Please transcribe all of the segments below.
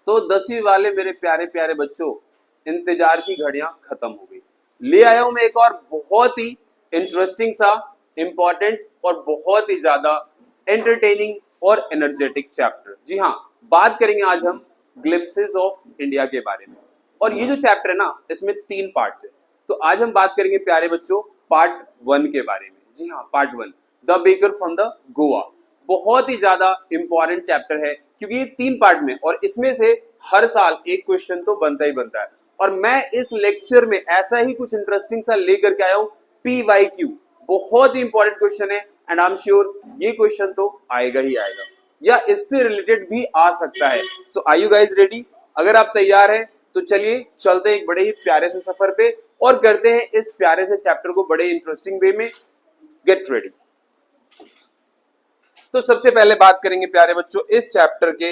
तो 10वीं वाले मेरे प्यारे प्यारे बच्चों, इंतजार की घड़ियां खत्म हो गई। ले आया हूं मैं एक और बहुत ही इंटरेस्टिंग सा, इंपॉर्टेंट और बहुत ही ज्यादा एंटरटेनिंग और एनर्जेटिक चैप्टर। जी हाँ, बात करेंगे आज हम ग्लिम्पसेस ऑफ इंडिया के बारे में। और ये जो चैप्टर है ना, इसमें 3 पार्ट्स है। तो आज हम बात करेंगे प्यारे बच्चों पार्ट 1 के बारे में। जी हाँ, part 1, the baker from the Goa. बहुत ही ज्यादा इंपॉर्टेंट चैप्टर है क्योंकि ये 3 पार्ट में, और इसमें से हर साल एक क्वेश्चन तो बनता ही बनता है। और मैं इस लेक्चर में ऐसा ही कुछ इंटरेस्टिंग सा लेकर के आया हूं, PYQ। बहुत ही इंपॉर्टेंट क्वेश्चन है एंड आई एम श्योर ये क्वेश्चन तो आएगा ही आएगा, या इससे रिलेटेड भी आ सकता है। सो आर यू गाइज रेडी? अगर आप तैयार हैं तो चलिए चलते हैं एक बड़े ही प्यारे से सफर पे और करते हैं इस प्यारे से चैप्टर को बड़े इंटरेस्टिंग वे में। Get ready. तो सबसे पहले बात करेंगे प्यारे बच्चों इस चैप्टर के,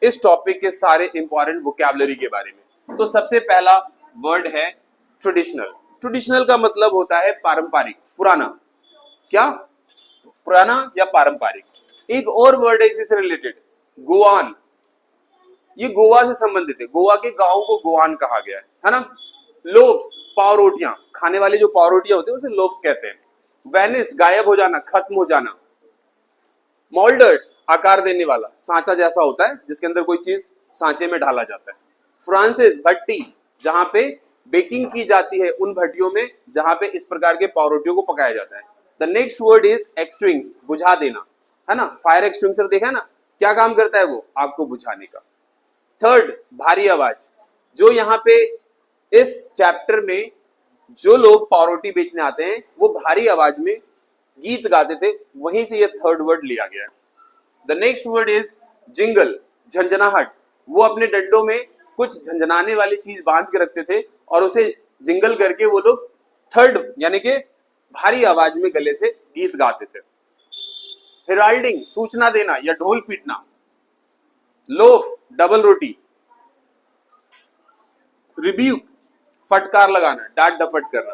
इस टॉपिक के सारे इंपॉर्टेंट वोकैबुलरी के बारे में। तो सबसे पहला वर्ड है ट्रेडिशनल। ट्रेडिशनल का मतलब होता है पारंपरिक, पुराना। क्या? पुराना या पारंपरिक। एक और वर्ड है इसी से रिलेटेड, गोवान। ये गोवा से संबंधित है, गोवा के गांव को गोवान कहा गया है ना। लोव्स, पाव रोटियां, खाने वाली जो पाव रोटियां होती है उसे लोव्स कहते हैं। वेनिस, गायब हो जाना, खत्म हो जाना। मोल्डर्स, आकार देने वाला, सांचा जैसा होता है जिसके अंदर कोई चीज सांचे में ढाला जाता है। फ्रांसिस, भट्टी, जहां पे बेकिंग की जाती है, उन भट्टियों में जहां पे इस प्रकार के पाव रोटियों को पकाया जाता है। The next word is extinguish, बुझा देना, है ना। फायर एक्सटिंग्विशर देखा है ना, क्या काम करता है वो? आग को बुझाने का। थर्ड, भारी आवाज। जो यहाँ पे इस चैप्टर में जो लोग पाव रोटी बेचने आते हैं वो भारी आवाज में गीत गाते थे, वहीं से ये थर्ड वर्ड लिया गया है। The next word is jingle, झंझनाहट। वो अपने डंडों में कुछ झंझनाने वाली चीज बांध के रखते थे और उसे जिंगल करके वो लोग थर्ड यानी कि भारी आवाज में गले से गीत गाते थे। हेराल्डिंग, सूचना देना या ढोल पीटना। लोफ, डबल रोटी। रिब्यूक, फटकार लगाना, डांट डपट करना।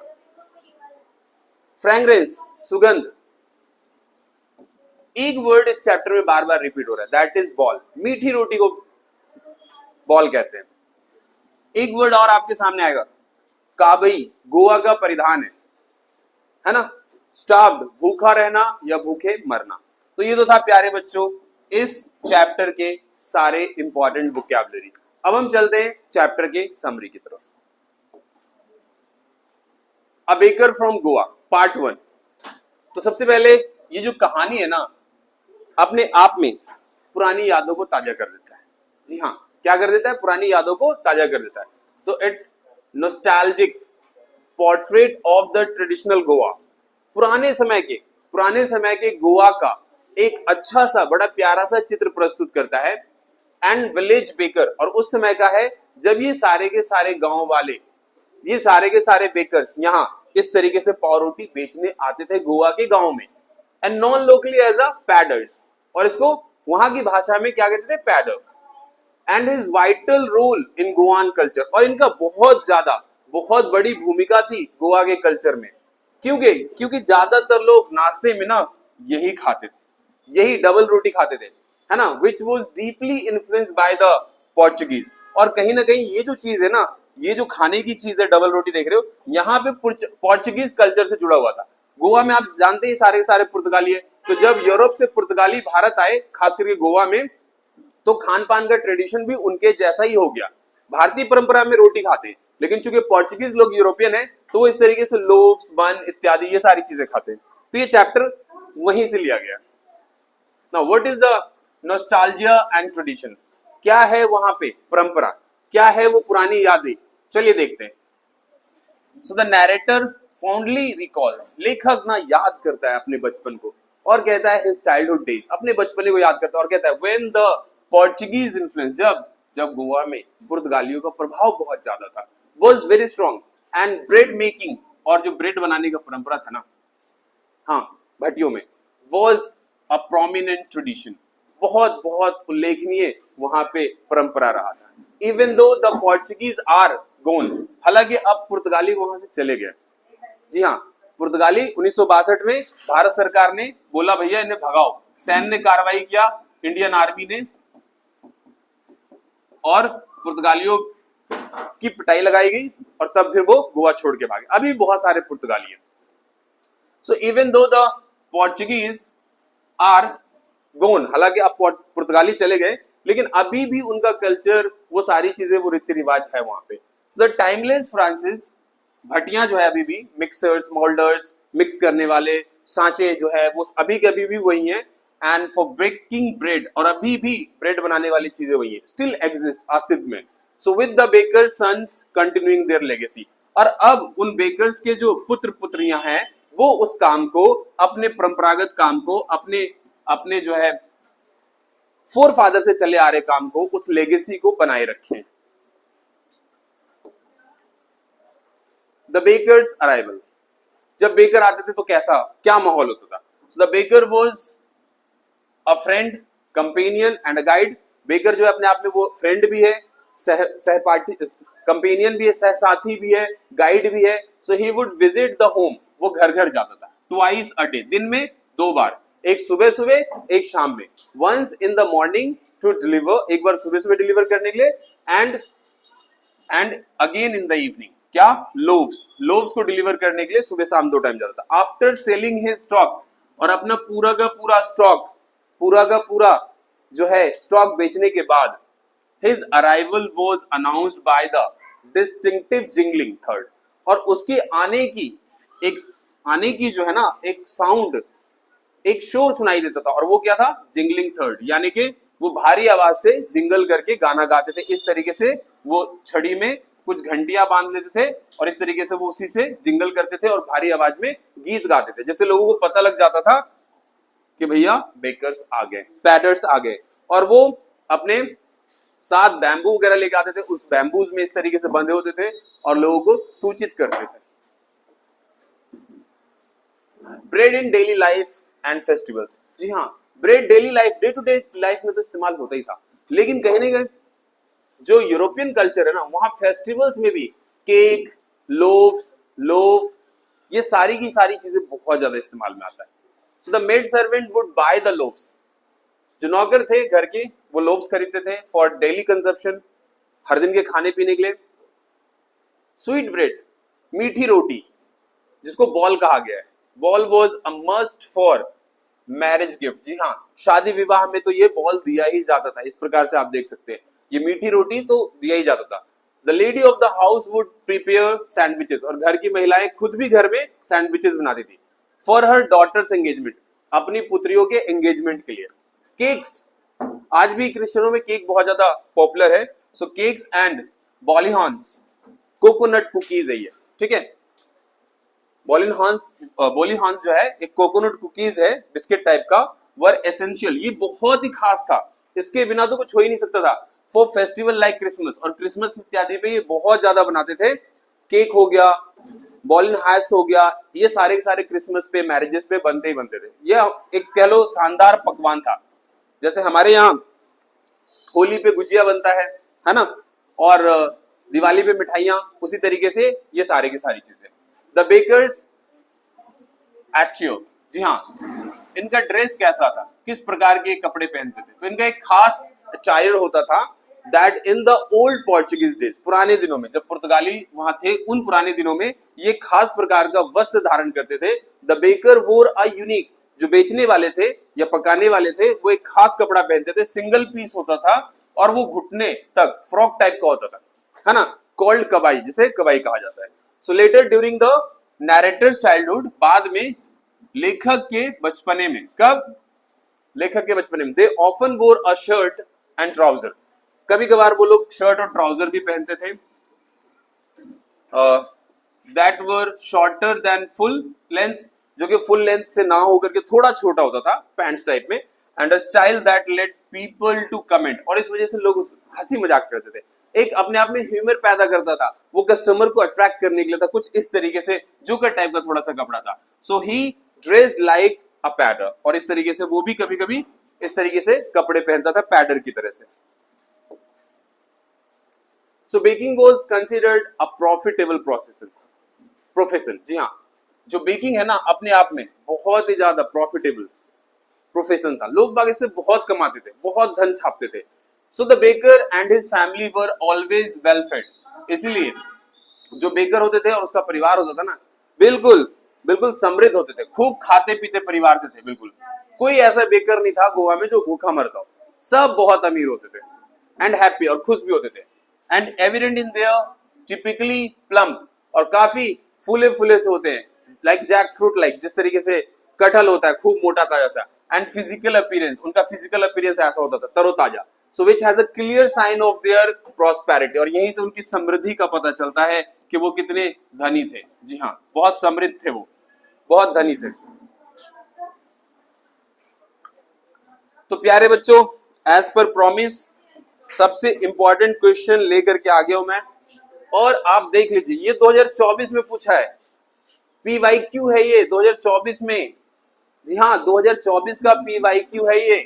फ्रेग्रेंस, सुगंध। एक वर्ड इस चैप्टर में बार बार रिपीट हो रहा है, दैट इज बॉल। मीठी रोटी को बॉल कहते हैं। एक वर्ड और आपके सामने आएगा, काबई, गोवा का परिधान है ना। स्टार्व्ड, भूखा रहना या भूखे मरना। तो ये तो था प्यारे बच्चों इस चैप्टर के सारे इंपॉर्टेंट वोकैबुलरी। अब हम चलते हैं चैप्टर के समरी की तरफ। अ बेकर फ्रॉम गोवा, पार्ट 1। तो सबसे पहले ये जो कहानी है ना, अपने आप में पुरानी यादों को ताजा कर देता है। जी हाँ, क्या कर देता है? पुरानी यादों को ताजा कर देता है। So it's nostalgic portrait of the traditional Goa. पुराने समय के गोवा का एक अच्छा सा, बड़ा प्यारा सा चित्र प्रस्तुत करता है। एंड विलेज बेकर, और उस समय का है जब ये सारे के सारे गांव वाले, ये सारे के सारे बेकर्स यहाँ इस तरीके से पाव रोटी बेचने आते थे गोवा के गांव में। And known locally as a poders, और इसको वहां की भाषा में क्या कहते थे? पैडर। And his vital role in Goan culture, और इनका बहुत बड़ी भूमिका थी गोवा के कल्चर में। क्योंकि ज्यादातर लोग नाश्ते में ना यही खाते थे, यही डबल रोटी खाते थे, है ना। Which was deeply influenced by the Portuguese. और कहीं ना कहीं ये जो चीज है ना, ये जो खाने की चीज है डबल रोटी देख रहे हो, यहाँ पे पोर्चुगीज कल्चर से जुड़ा हुआ था। गोवा में आप जानते हैं सारे के सारे पुर्तगाली है। तो जब यूरोप से पुर्तगाली भारत आए, खास करके गोवा में, तो खान पान का ट्रेडिशन भी उनके जैसा ही हो गया। भारतीय परंपरा में रोटी खाते हैं, लेकिन चूंकि पोर्चुगीज लोग यूरोपियन है तो वो इस तरीके से लोव्स, बन इत्यादि ये सारी चीजें खाते हैं। तो ये चैप्टर वहीं से लिया गया। Now what is the nostalgia and tradition? क्या है वहां पे परंपरा, क्या है वो पुरानी यादें? चलिए देखते हैं। So the narrator fondly recalls, लेखक ना याद करता है अपने बचपन को और कहता है हिज चाइल्डहुड डेज, अपने बचपने को याद करता है और कहता है व्हेन द पोर्चुगीज इन्फ्लुएंस, जब गोवा में पुर्तगालियों का प्रभाव बहुत ज्यादा था, was very strong. And bread making, और जो ब्रेड बनाने का परंपरा था ना, हाँ भट्टियों में, वाज अ प्रोमिनेंट ट्रेडिशन, बहुत उल्लेखनीय वहां पे परंपरा रहा था। Even though the Portuguese are gone, हालांकि अब पुर्तगाली वहां से चले गए। जी हाँ, पुर्तगाली 1962 में भारत सरकार ने बोला भैया इन्हें भगाओ, सैन्य कार्रवाई किया इंडियन आर्मी ने, और पुर्तगालियों की पिटाई लगाई गई और तब फिर वो गोवा छोड़ के भागे। अभी बहुत सारे पुर्तगाली हैं। So even though the Portuguese are gone, हालांकि अब पुर्तगाली चले गए, लेकिन अभी भी उनका कल्चर, वो सारी चीजें, वो रीति रिवाज है वहां पे। So the timeless Francis, Bhattian जो है अभी भी, मिक्सर्स, मोल्डर्स, मिक्स करने वाले सांचे जो है वो अभी के अभी भी वही है। एंड फॉर बेकिंग ब्रेड, और अभी भी ब्रेड बनाने वाली चीजें वही है, स्टिल एग्जिस्ट, अस्तित्व में। So with the baker sons continuing their legacy, और अब उन बेकर्स के जो पुत्र पुत्रियां हैं वो उस काम को, अपने परंपरागत काम को, अपने जो है फोर फादर से चले आ रहे काम को, उस लेगेसी को बनाए रखे। द बेकर्स अराइवल, जब बेकर आते थे तो क्या माहौल होता था? So the baker was a friend, companion and a guide. Baker जो है अपने आप में वो फ्रेंड भी है, सहपाठी, कंपेनियन भी है, सहसाथी भी है, गाइड भी है। So he would visit the home, वो घर घर जाता था, ट्वाइस अ डे, दिन में 2 बार, एक सुबह सुबह, एक शाम में। Once in the morning to deliver, एक बार सुबह सुबह डिलीवर करने के लिए, and again in the evening, क्या? लोव्स को डिलीवर करने के लिए सुबह शाम 2 टाइम जाता था। आफ्टर सेलिंग हिज स्टॉक, और अपना पूरा का पूरा स्टॉक, पूरा का पूरा जो है स्टॉक बेचने के बाद, his arrival was announced by the distinctive jingling third, और उसके आने की जो है ना एक साउंड, एक शोर सुनाई देता था, और वो क्या था? जिंगलिंग थर्ड, यानी कि वो भारी आवाज से जिंगल करके गाना गाते थे। इस तरीके से वो छड़ी में कुछ घंटियां बांध लेते थे और इस तरीके से वो उसी से जिंगल करते थे और भारी आवाज में गीत गाते थे, जिससे लोगों को पता लग जाता था कि भैया बेकर्स आ गए, पैडर्स आ गए। और वो अपने साथ बैम्बू वगैरह लेके आते थे, उस बैम्बूज में इस तरीके से बंधे होते थे और लोगों को सूचित करते थे। Bread in daily life and festivals, जी हाँ, bread daily life, day to day life में तो इस्तेमाल होता ही था, लेकिन कहीं ना कहीं जो यूरोपियन कल्चर है ना, वहां फेस्टिवल्स में भी केक, लोफ, ये सारी की सारी चीजें बहुत ज्यादा इस्तेमाल में आता है। So the maid servant would buy the loafs, जो नौकर थे घर के, वो लोफ्स खरीदते थे फॉर डेली कंजप्शन, हर दिन के खाने पीने के लिए। स्वीट ब्रेड, मीठी रोटी, जिसको बॉल कहा गया है, bol was a must for marriage gift. जी हाँ, शादी विवाह में तो ये बॉल दिया ही जाता था। इस प्रकार से आप देख सकते हैं, ये मीठी रोटी तो दिया ही जाता था। The lady of the house would prepare sandwiches, और घर की महिलाएं खुद भी घर में सैंडविचेस बनाती थी फॉर हर डॉटर्स एंगेजमेंट, अपनी पुत्रियों के एंगेजमेंट के लिए। केक्स, आज भी क्रिश्चियनों में केक बहुत ज्यादा पॉपुलर है। सो केक्स एंड बॉलीहॉन्स, कोकोनट कुकीज है ये, ठीक है। बॉलीहॉन्स जो है एक कोकोनट कुकीज है, बिस्किट टाइप का, वर एसेंशियल, ये बहुत ही खास था, इसके बिना तो कुछ हो ही नहीं सकता था। फॉर फेस्टिवल लाइक क्रिसमस, और क्रिसमस इत्यादि पे ये बहुत ज्यादा बनाते थे। केक हो गया, बॉलिन हाइस हो गया, ये सारे के सारे क्रिसमस पे, मैरिजेस पे बनते ही बनते थे। ये एक कह लो शानदार पकवान था। जैसे हमारे यहाँ होली पे गुजिया बनता है ना, और दिवाली पे मिठाइयां, उसी तरीके से ये सारे की सारी चीजें। द बेकर्स एचियो, जी हाँ, इनका ड्रेस कैसा था, किस प्रकार के कपड़े पहनते थे? तो इनका एक खास अटायर होता था, that in the old Portuguese days, पुराने दिनों में जब पुर्तगाली वहां थे, उन पुराने दिनों में ये खास प्रकार का वस्त्र धारण करते थे। द बेकर वोर अ यूनिक, जो बेचने वाले थे या पकाने वाले थे, वो एक खास कपड़ा पहनते थे, सिंगल पीस होता था और वो घुटने तक फ्रॉक टाइप का होता था, है ना, कॉल्ड कबाई, जिसे कबाई कहा जाता है। सो लेटर ड्यूरिंग द नैरेटर्स चाइल्डहुड, बाद में लेखक के बचपने में, कब? लेखक के बचपने में, दे ऑफन वोर अ शर्ट एंड ट्राउजर, कभी कभार वो लोग शर्ट और ट्राउजर भी पहनते थे, that were shorter than full length, जो कि फुल लेंथ से ना होकर के थोड़ा छोटा होता था, पैंट्स टाइप में, and a style that let people to comment, और इस वजह से लोग हंसी मजाक करते थे, एक अपने आप में ह्यूमर पैदा करता था, वो कस्टमर को अट्रैक्ट करने के लिए था, कुछ इस तरीके से जोकर टाइप का थोड़ा सा कपड़ा था। सो ही ड्रेस्ड लाइक अ पैडर, और इस तरीके से वो भी कभी कभी इस तरीके से कपड़े पहनता था, पैडर की तरह से। So baking was considered a profitable profession, जी हाँ, जो बेकिंग है ना, अपने आप में बहुत ही ज्यादा प्रॉफिटेबल प्रोफेशन था, लोग बाग इससे बहुत कमाते थे, बहुत धन छापते थे। So the baker and his family were always well fade, इसीलिए जो बेकर होते थे और उसका परिवार होता था ना, बिल्कुल बिल्कुल समृद्ध होते थे, खूब खाते पीते परिवार से थे। बिल्कुल कोई ऐसा बेकर नहीं था गोवा में जो भूखा मरता हो, सब बहुत अमीर होते थे एंड हैप्पी और खुश भी होते थे। And evident in their typically plump, और काफी फूले फूले से होते हैं, लाइक जैक फ्रूट, लाइक जिस तरीके से कटहल होता है खूब मोटा ताजा सा। एंड फिजिकल अपीयरेंस, उनका फिजिकल अपीयरेंस ऐसा होता था तरोताजा। So which has a clear sign of their prosperity, और यहीं से उनकी समृद्धि का पता चलता है कि वो कितने धनी थे। जी हाँ, बहुत समृद्ध थे, वो बहुत धनी थे। तो प्यारे बच्चों, एज पर प्रॉमिस सबसे इंपॉर्टेंट क्वेश्चन लेकर के आ गया हूं मैं, और आप देख लीजिए ये 2024 में पूछा है, PYQ है ये 2024 में। जी हाँ, 2024 का PYQ है ये।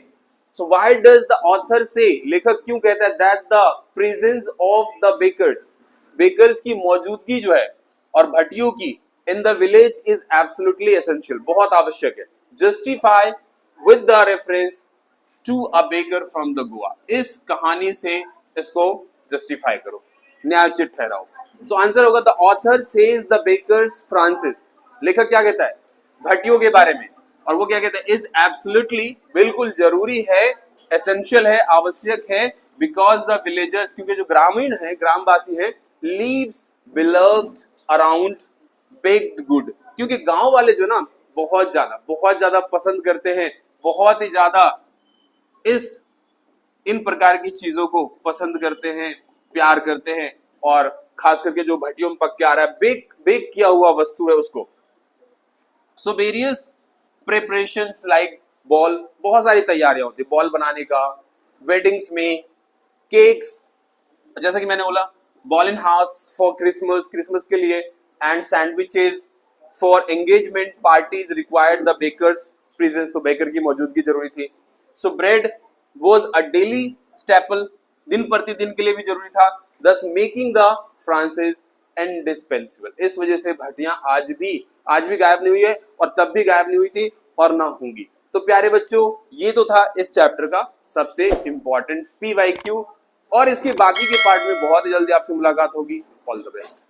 So why does the author say, लेखक क्यों कहता है that the presence of the bakers, bakers की मौजूदगी जो है और भट्टियों की in the village is absolutely essential, बहुत आवश्यक है। Justify with the reference to a baker from the Goa, इस कहानी से इसको जस्टिफाई करो, न्यायोचित ठहराओ। सो आंसर होगा the author says the bakers Francis, लेखक क्या कहता है भट्टियों के बारे में, और वो क्या कहता है इज एब्सोल्युटली, बिल्कुल जरूरी है, एसेंशियल है, आवश्यक है, बिकॉज द विलेजर्स, क्योंकि जो ग्रामीण है, ग्रामवासी है, leaves beloved around baked good, क्योंकि गांव वाले जो ना बहुत ज्यादा पसंद करते हैं, बहुत ही ज्यादा इन प्रकार की चीजों को पसंद करते हैं, प्यार करते हैं, और खास करके जो भट्टियों में पक के आ रहा है, बेक किया हुआ वस्तु है उसको। So various preparations like ball, बहुत सारी तैयारियां होती है बॉल बनाने का, वेडिंग्स में केक्स, जैसा कि मैंने बोला bol in house for Christmas, Christmas के लिए, and sandwiches for engagement parties required the baker's presence, तो बेकर की मौजूदगी जरूरी थी। So bread was a daily staple, दिन प्रतिदिन के लिए भी जरूरी था, thus making the Francis indispensable, इस वजह से भट्टियां आज भी गायब नहीं हुई है, और तब भी गायब नहीं हुई थी और ना होंगी। तो प्यारे बच्चों, ये तो था इस चैप्टर का सबसे इंपॉर्टेंट PYQ, और इसके बाकी के पार्ट में बहुत ही जल्दी आपसे मुलाकात होगी। All the best.